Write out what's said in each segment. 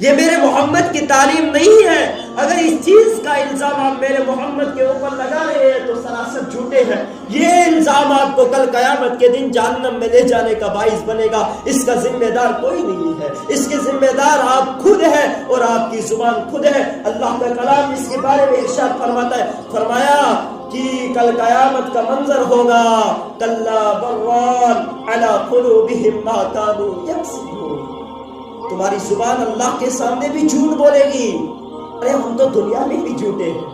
یہ میرے محمد کی تعلیم نہیں ہے. اگر اس چیز کا الزام آپ میرے محمد کے اوپر لگا رہے ہیں تو سراسر جھوٹے ہیں. یہ الزام آپ کو کل قیامت کے دن جہنم میں لے جانے کا باعث بنے گا. اس کا ذمہ دار کوئی نہیں ہے. اس کے ذمہ دار آپ خود ہیں اور آپ کی زبان خود ہے. اللہ کا کلام اس کے بارے میں ارشاد فرماتا ہے, فرمایا کہ کل قیامت کا منظر ہوگا, کلا بران علی قلوبہم ما کانوا یکسبون. تمہاری زبان اللہ کے سامنے بھی جھوٹ بولے گی. ارے ہم تو دنیا میں بھی جھوٹے ہیں,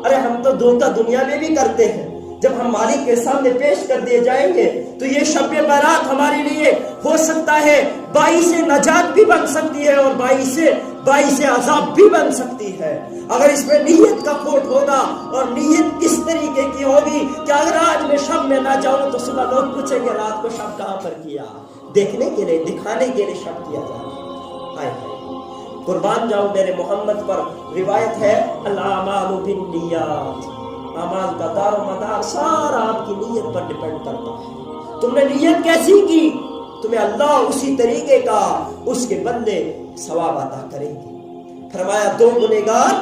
ارے ہم تو دھوکہ دنیا میں بھی کرتے ہیں. جب ہم مالک کے سامنے پیش کر دیے جائیں گے تو یہ شب برات ہمارے لیے ہو سکتا ہے باعث نجات بھی بن سکتی ہے اور باعث عذاب بھی بن سکتی ہے. اگر اس میں نیت کا کھوٹ ہوگا اور نیت اس طریقے کی ہوگی کہ اگر آج میں شب میں نہ جاؤں تو صبح لوگ پوچھیں گے رات کو شب کہاں پر کیا, دیکھنے کے لیے دکھانے کے لیے شب کیا جائے. قربان جاؤ میرے محمد پر. روایت ہے الاعمال بالنیات, اعمال کا دار و مدار سارا آپ کی نیت پر ڈیپینڈ کرتا ہے. تم نے نیت کیسی کی, تمہیں اللہ اسی طریقے کا اس کے بدلے ثواب عطا کریں گے. فرمایا دو گنہگار,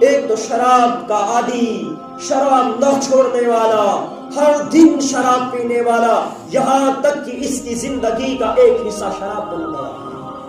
ایک تو شراب کا عادی, شراب نہ چھوڑنے والا, ہر دن شراب پینے والا, یہاں تک کہ اس کی زندگی کا ایک حصہ شراب بن گیا,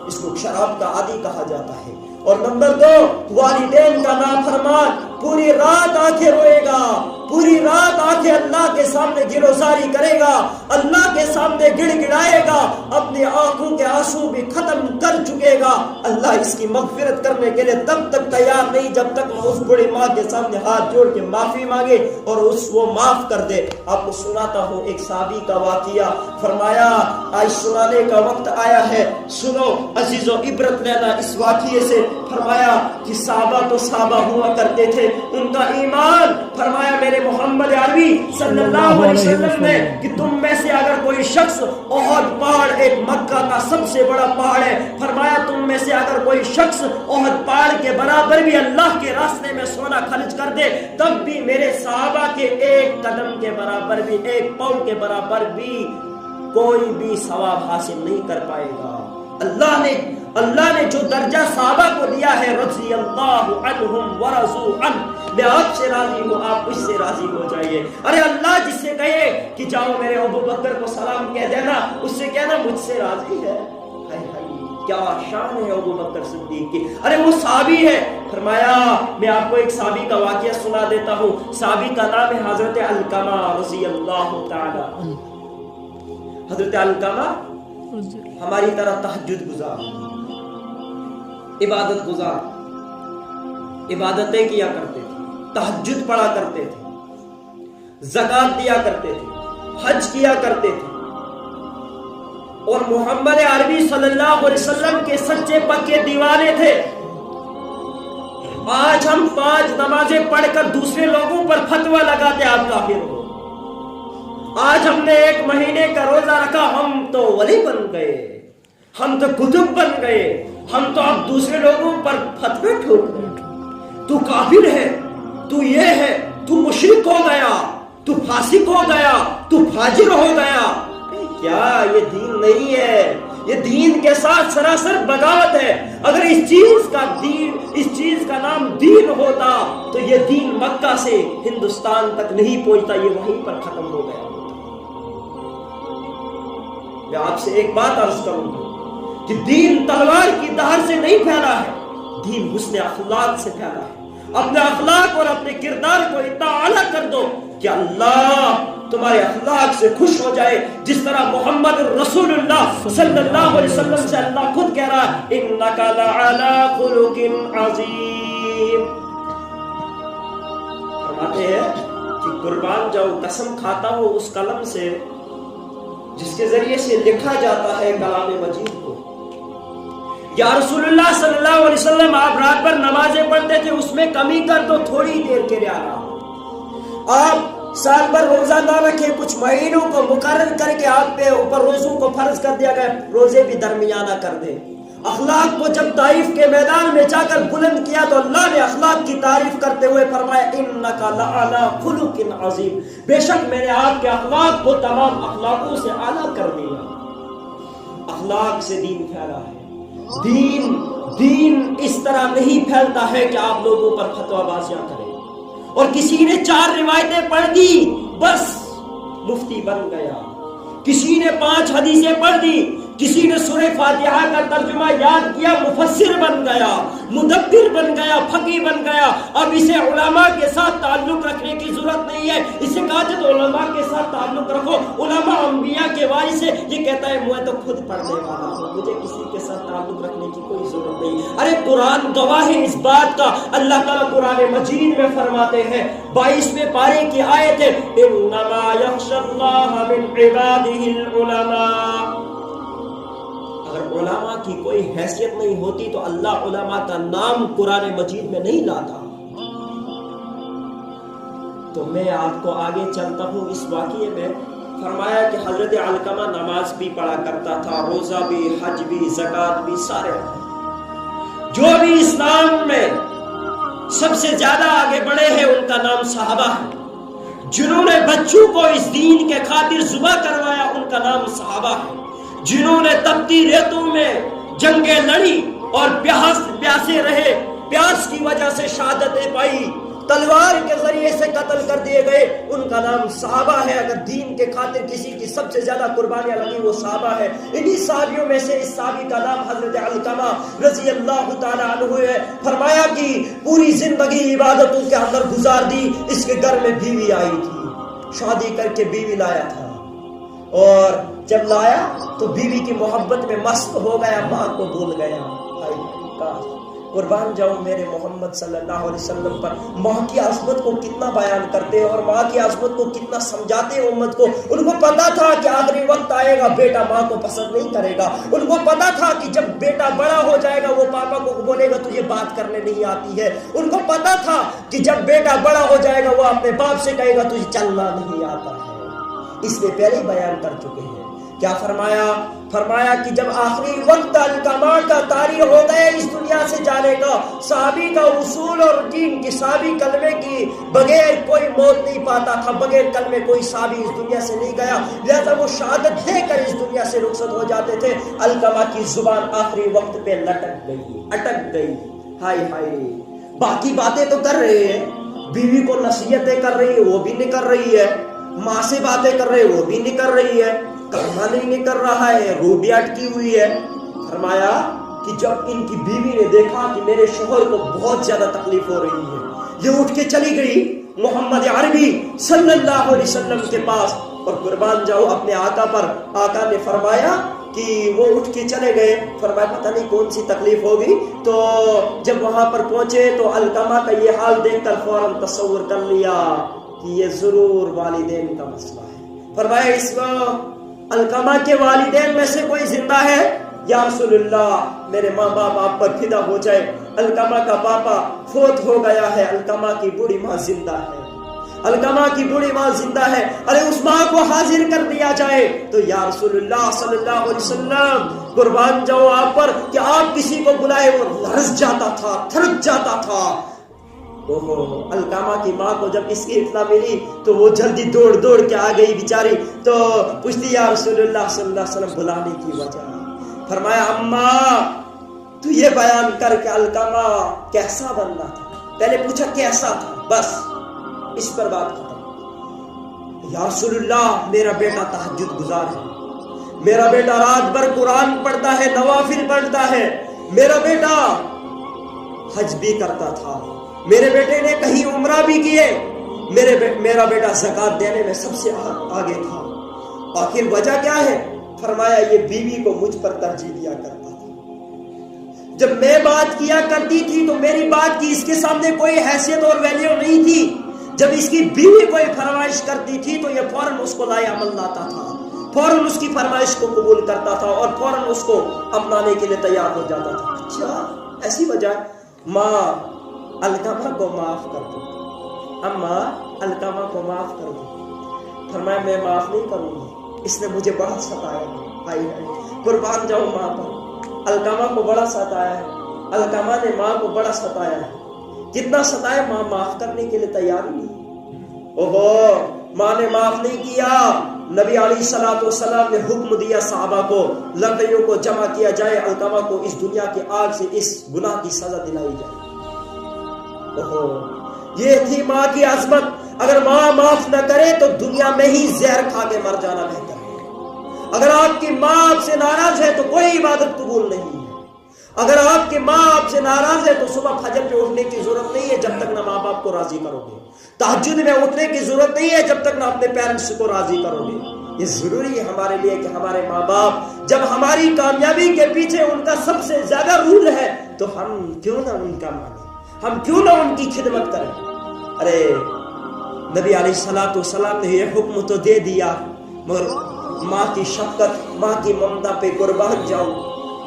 اس کو شراب کا عادی کہا جاتا ہے. اور نمبر دو, والدین کا نافرمان, پوری رات آنکھیں روئے گا, پوری رات آنکھیں اللہ کے سامنے گلوزاری کرے گا, اللہ کے سامنے گڑ گڑائے گا, اپنی آنکھوں کے آنسو بھی ختم کر چکے گا. اللہ اس کی مغفرت کرنے کے لیے تب تک تیار نہیں جب تک وہ اس بڑی ماں کے سامنے ہاتھ جوڑ کے معافی مانگے اور وہ معاف کر دے. آپ کو سناتا ہوں ایک صحابی کا واقعہ. فرمایا آج سنانے کا وقت آیا ہے, سنو عزیزو, عبرت لینا اس واقعے سے. فرمایا کہ صحابہ تو صحابہ ہوا کرتے تھے, ان کا ایمان, فرمایا میرے محمد عربی صلی اللہ علیہ وسلم نے کہ تم میں سے اگر کوئی شخص, احد پہاڑ ایک مکہ کا سب سے بڑا پہاڑ ہے, فرمایا تم میں سے اگر کوئی شخص احد پہاڑ کے برابر بھی اللہ کے راستے میں سونا خرچ کر دے تب بھی میرے صحابہ کے ایک قدم کے برابر بھی, ایک پاؤں کے برابر بھی کوئی بھی ثواب حاصل نہیں کر پائے گا. اللہ نے جو درجہ صحابہ کو دیا ہے, رضی اللہ عنہم ورضوا عنہ, میں آپ سے راضی ہوں, آپ اس سے راضی ہو جائیے. ارے اللہ جس سے کہے کہ جاؤ میرے ابو بکر کو سلام کہہ دینا, اس سے کہنا مجھ سے راضی ہے. کیا شان ہے ابو بکر صدیق کی, ارے وہ صحابی ہے. فرمایا میں آپ کو ایک صحابی کا واقعہ سنا دیتا ہوں. صحابی کا نام ہے حضرت علقمہ رضی اللہ تعالی. حضرت علقمہ ہماری طرح تہجد گزار, عبادت گزار, عبادتیں کیا کرتے تھے, تہجد پڑھا کرتے تھے, زکات دیا کرتے تھے, حج کیا کرتے تھے, اور محمد عربی صلی اللہ علیہ وسلم کے سچے پکے دیوانے تھے. آج ہم 5 نمازیں پڑھ کر دوسرے لوگوں پر فتویٰ لگاتے آپ کافر ہو. آج ہم نے 1 مہینے کا روزہ رکھا, ہم تو ولی بن گئے, ہم تو کتب بن گئے, ہم تو اب دوسرے لوگوں پر فتوے ٹھوک رہے. تو کافر ہے, تو یہ ہے, تو مشرک ہو گیا, تو فاسق ہو گیا, تو فاجر ہو گیا. کیا یہ دین نہیں ہے, یہ دین کے ساتھ سراسر بغاوت ہے. اگر اس چیز کا نام دین ہوتا تو یہ دین مکہ سے ہندوستان تک نہیں پہنچتا, یہ وہیں پر ختم ہو گیا. میں آپ سے ایک بات عرض کروں گا کہ دین تلوار کی دھار سے نہیں پھیلا ہے, دین حسن اخلاق سے پھیلا ہے. اپنے اخلاق اور اپنے کردار کو اتنا اعلیٰ کر دو کہ اللہ تمہارے اخلاق سے خوش ہو جائے, جس طرح محمد رسول اللہ صلی اللہ علیہ وسلم سے اللہ خود کہہ رہا ہے انک لعلی خلق عظیم. فرماتے ہیں کہ قربان جاؤ, قسم کھاتا ہوں اس قلم سے جس کے ذریعے سے لکھا جاتا ہے کلام مجید کو. یا رسول اللہ صلی اللہ علیہ وسلم آپ رات بھر نمازیں پڑھتے تھے, اس میں کمی کر دو, تھوڑی دیر کے لیے آرام. آپ سال بھر روزہ نہ رکھے, کچھ مہینوں کو مقرر کر کے آپ پہ اوپر روزوں کو فرض کر دیا گیا, روزے بھی درمیانہ کر دیں. اخلاق کو جب طائف کے میدان میں جا کر بلند کیا تو اللہ نے اخلاق کی تعریف کرتے ہوئے فرمایا انک لعلی خلق عظیم, بے شک میں نے آپ کے اخلاق کو تمام اخلاقوں سے اعلیٰ کر دیا. اخلاق سے دین پھیلا ہے. دین نہیں پھیلتا ہے کہ آپ لوگوں پر فتویٰ بازیاں کریں. اور کسی نے 4 روایتیں پڑھ دی بس مفتی بن گیا, کسی نے 5 حدیثیں پڑھ دی, کسی نے سورہ فاتحہ کا ترجمہ یاد کیا مفسر بن گیا, مدبر بن گیا, فقیہ بن گیا. اب اسے علماء کے ساتھ تعلق رکھنے کی ضرورت نہیں ہے. اسے کہا جائے تو علماء کے ساتھ تعلق رکھو, علماء انبیاء کے وارث ہے. یہ کہتا ہے میں تو خود پڑھنے والا ہوں, مجھے کسی کے ساتھ تعلق رکھنے کی کوئی ضرورت نہیں. ارے قرآن گواہ ہے اس بات کا. اللہ تعالیٰ قرآن مجید میں فرماتے ہیں 22ویں پارے کی آیت ہے انما یخشی اللہ من عباده العلماء. اگر علماء کی کوئی حیثیت نہیں ہوتی تو اللہ علماء کا نام قرآن مجید میں نہیں لاتا. تو میں آپ کو آگے چلتا ہوں. اس واقعے میں فرمایا کہ حضرت علقمہ نماز بھی پڑھا کرتا تھا, روزہ بھی, حج بھی, زکوٰۃ بھی, سارے. جو بھی اسلام میں سب سے زیادہ آگے بڑھے ہیں ان کا نام صحابہ ہے. جنہوں نے بچوں کو اس دین کے خاطر ذبح کروایا ان کا نام صحابہ ہے. جنہوں نے تپتی ریتوں میں جنگیں لڑی اور پیاسے رہے, پیاس کی وجہ سے شہادتیں پائی, تلوار کے ذریعے سے قتل کر دیے گئے, ان کا نام صحابہ ہے. اگر دین کے خاطر کسی کی سب سے زیادہ قربانیاں لگی وہ صحابہ ہے. انہی صحابیوں میں سے اس صحابی کا نام حضرت علقمہ رضی اللہ تعالیٰ عنہ ہے. فرمایا کہ پوری زندگی عبادتوں کے اندر گزار دی. اس کے گھر میں بیوی آئی تھی, شادی کر کے بیوی لایا تھا, اور جب لایا تو بیوی کی محبت میں مست ہو گیا, ماں کو بھول گیا. قربان جاؤں میرے محمد صلی اللہ علیہ وسلم پر. ماں کی عظمت کو کتنا بیان کرتے اور ماں کی عظمت کو کتنا سمجھاتے امت کو. ان کو پتا تھا کہ آخری وقت آئے گا بیٹا ماں کو پسند نہیں کرے گا. ان کو پتا تھا کہ جب بیٹا بڑا ہو جائے گا وہ پاپا کو بولے گا تجھے بات کرنے نہیں آتی ہے. ان کو پتا تھا کہ جب بیٹا بڑا ہو جائے گا وہ اپنے باپ سے کہے گا تجھے چلنا نہیں آتا ہے. اس لیے پہلے ہی بیان کر چکے ہیں. کیا فرمایا کہ جب آخری وقت علقمہ کا طاری ہو گیا اس دنیا سے جانے کا, صحابی کا اصول اور دین کی صحابی کلمے کی بغیر کوئی موت نہیں پاتا تھا, بغیر کلمے کوئی صحابی اس دنیا سے نہیں گیا, لہذا وہ شہادت دے کر اس دنیا سے رخصت ہو جاتے تھے. علقمہ کی زبان آخری وقت پہ لٹک گئی, اٹک گئی. ہائے ہائے, باقی باتیں تو کر رہے ہیں, بیوی کو نصیحتیں کر رہی ہے وہ بھی نہیں کر رہی ہے, ماں سے باتیں کر رہے وہ بھی نہیں کر رہی ہے, کلمہ نہیں کر رہا ہے, روح بھی اٹکی ہوئی ہے. فرمایا کہ جب ان کی بیوی نے دیکھا کہ میرے شوہر کو بہت زیادہ تکلیف ہو رہی ہے, یہ اٹھ کے چلی گئی محمد عربی صلی اللہ علیہ وسلم کے پاس. اور قربان جاؤ اپنے آقا پر. آقا نے فرمایا کہ وہ اٹھ کے چلے گئے. فرمایا پتہ نہیں کون سی تکلیف ہوگی. تو جب وہاں پر پہنچے تو علقمہ کا یہ حال دیکھ کر فوراً تصور کر لیا کہ یہ ضرور والدین کا مسئلہ ہے. فرمایا اس وقت علقمہ کے والدین میں سے کوئی زندہ ہے؟ یا رسول اللہ میرے ماں باپ آپ پر فدا ہو جائے, علقمہ کا پاپا فوت ہو گیا ہے, علقمہ کی بوڑھی ماں زندہ ہے, علقمہ کی بوڑھی ماں زندہ ہے, ارے اس ماں کو حاضر کر دیا جائے. تو یا رسول اللہ صلی اللہ علیہ وسلم قربان جاؤ آپ پر کہ آپ کسی کو بلائے وہ لرز جاتا تھا, تھرک جاتا تھا. علقمہ کی ماں کو جب اس کی اطلاع ملی تو وہ جلدی دوڑ کے آ گئی بیچاری. تو پوچھتی یا رسول اللہ صلی اللہ علیہ وسلم بلانے کی وجہ. فرمایا اماں تو یہ بیان کر کے علقمہ کیسا بننا تھا. پہلے پوچھا کیسا تھا, بس اس پر بات ختم. یا رسول اللہ میرا بیٹا تہجد گزار ہے, میرا بیٹا رات بھر قرآن پڑھتا ہے, نوافل پڑھتا ہے, میرا بیٹا حج بھی کرتا تھا, میرے بیٹے نے کہیں عمرہ بھی کیے, میرا بیٹا زکات دینے میں سب سے آگے تھا. آخر وجہ کیا ہے؟ فرمایا یہ بیوی کو مجھ پر ترجیح دیا کرتا تھا. جب میں بات کیا کرتی تھی تو میری بات کی اس کے سامنے کوئی حیثیت اور ویلیو نہیں تھی. جب اس کی بیوی کوئی فرمائش کرتی تھی تو یہ فوراً اس کو لائے عمل لاتا تھا, فوراً اس کی فرمائش کو قبول کرتا تھا اور فوراً اس کو اپنانے کے لیے تیار ہو جاتا تھا. اچھا ایسی وجہ. ماں علقمہ کو معاف کر دو, اماں علقمہ کو معاف کر دو. فرمایا میں معاف نہیں کروں گی, اس نے مجھے بڑا ستایا. قربان جاؤ ماں پر. علقمہ کو بڑا ستایا ہے, علقمہ نے ماں کو بڑا ستایا ہے. کتنا ستایا, ماں معاف کرنے کے لیے تیار نہیں. اوہو ماں نے معاف نہیں کیا, نبی علیہ الصلوۃ والسلام نے حکم دیا صحابہ کو لڑکیوں کو جمع کیا جائے، علقمہ کو اس دنیا کی آگ سے اس گناہ کی سزا دلائی جائے۔ یہ تھی ماں کی عظمت۔ اگر ماں معاف نہ کرے تو دنیا میں ہی زہر کھا کے مر جانا بہتر ہے۔ اگر آپ کی ماں آپ سے ناراض ہے تو کوئی عبادت قبول نہیں ہے۔ اگر آپ کی ماں آپ سے ناراض ہے تو صبح فجر پہ اٹھنے کی ضرورت نہیں ہے جب تک نہ ماں باپ کو راضی کرو گے۔ تہجد میں اٹھنے کی ضرورت نہیں ہے جب تک نہ اپنے پیرنٹس کو راضی کرو گے۔ یہ ضروری ہے ہمارے لیے کہ ہمارے ماں باپ جب ہماری کامیابی کے پیچھے ان کا سب سے زیادہ رول ہے تو ہم کیوں نہ ان کا مانیں، ہم کیوں نہ ان کی خدمت کریں۔ ارے نبی علیہ الصلوۃ والسلام نے یہ حکم تو دے دیا، مگر ماں کی شفقت، ماں کی ممتا پہ قربان جاؤں۔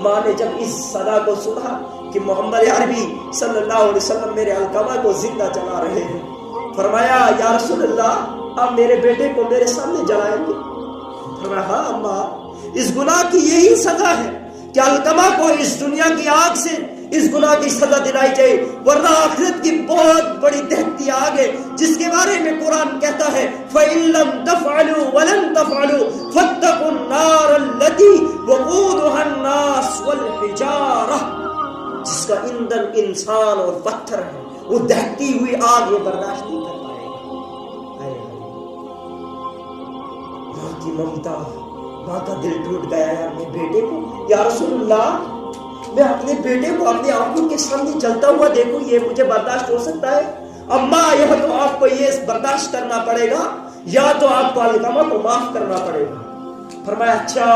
ماں نے جب اس صدا کو سنا کہ محمد عربی صلی اللہ علیہ وسلم میرے علقمہ کو زندہ جلا رہے ہیں، فرمایا یا رسول اللہ آپ میرے بیٹے کو میرے سامنے جلائیں گے؟ فرمایا ہاں اماں، اس گناہ کی یہی سزا ہے کہ علقمہ کو اس دنیا کی آگ سے اس گناہ کی سزا دلائی جائے، ورنہ آخرت کی بہت بڑی دہتی آگ ہے جس کے بارے میں قرآن کہتا ہے فَإِن لَمْ تَفْعَلُوا وَلَن تَفْعَلُوا فَاتَّقُوا النَّارَ الَّتِي وَقُودُهَا النَّاسُ وَالْحِجَارَةُ، جس کا ایندھن انسان اور پتھر ہے، وہ دہتی ہوئی آگ یہ برداشت نہیں کر پائے گا۔ ماں کی ممتا، ماں کا دل ٹوٹ گیا ہے اپنے بیٹے کو۔ یا رسول اللہ میں اپنے بیٹے کو اپنی آنکھوں کے سامنے جلتا ہوا دیکھوں، یہ مجھے برداشت ہو سکتا ہے؟ اماں یا تو آپ کو یہ برداشت کرنا پڑے گا یا تو آپ کو علقمہ کو معاف کرنا پڑے گا۔ فرمایا اچھا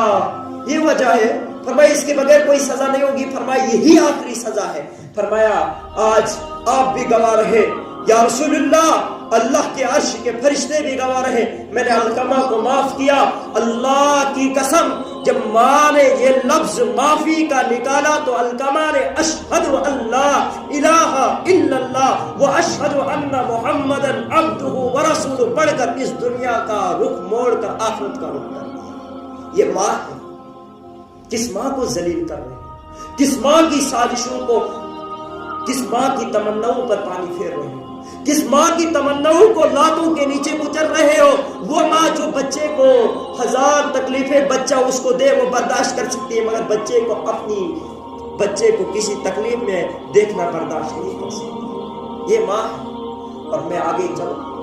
یہ وجہ ہے؟ فرمایا اس کے بغیر کوئی سزا نہیں ہوگی۔ فرمایا یہی آخری سزا ہے۔ فرمایا آج آپ بھی گواہ رہے یا رسول اللہ، اللہ کے عرش کے فرشتے بھی گواہ رہے، میں نے علقمہ کو معاف کیا۔ اللہ کی قسم جب ماں نے یہ لفظ معافی کا نکالا تو علقمہ نے اشہد ان لا الہ الا اللہ و اشہد ان محمدن عبدہ ورسولہ پڑھ کر اس دنیا کا رخ موڑ کر آخرت کا رخ کر دیا۔ یہ ماں ہے، کس ماں کو ذلیل کر رہے ہیں، کس ماں کی سازشوں کو، کس ماں کی تمناؤں پر پانی پھیر رہے ہیں، کس ماں کی تمناؤں کو لاتوں کے نیچے کچل رہے ہو۔ وہ ماں جو بچے کو ہزار تکلیفیں بچہ اس کو دے وہ برداشت کر سکتی ہے، مگر بچے کو کسی تکلیف میں دیکھنا برداشت نہیں کر سکتی۔ یہ ماں ہے۔ اور میں آگے چلوں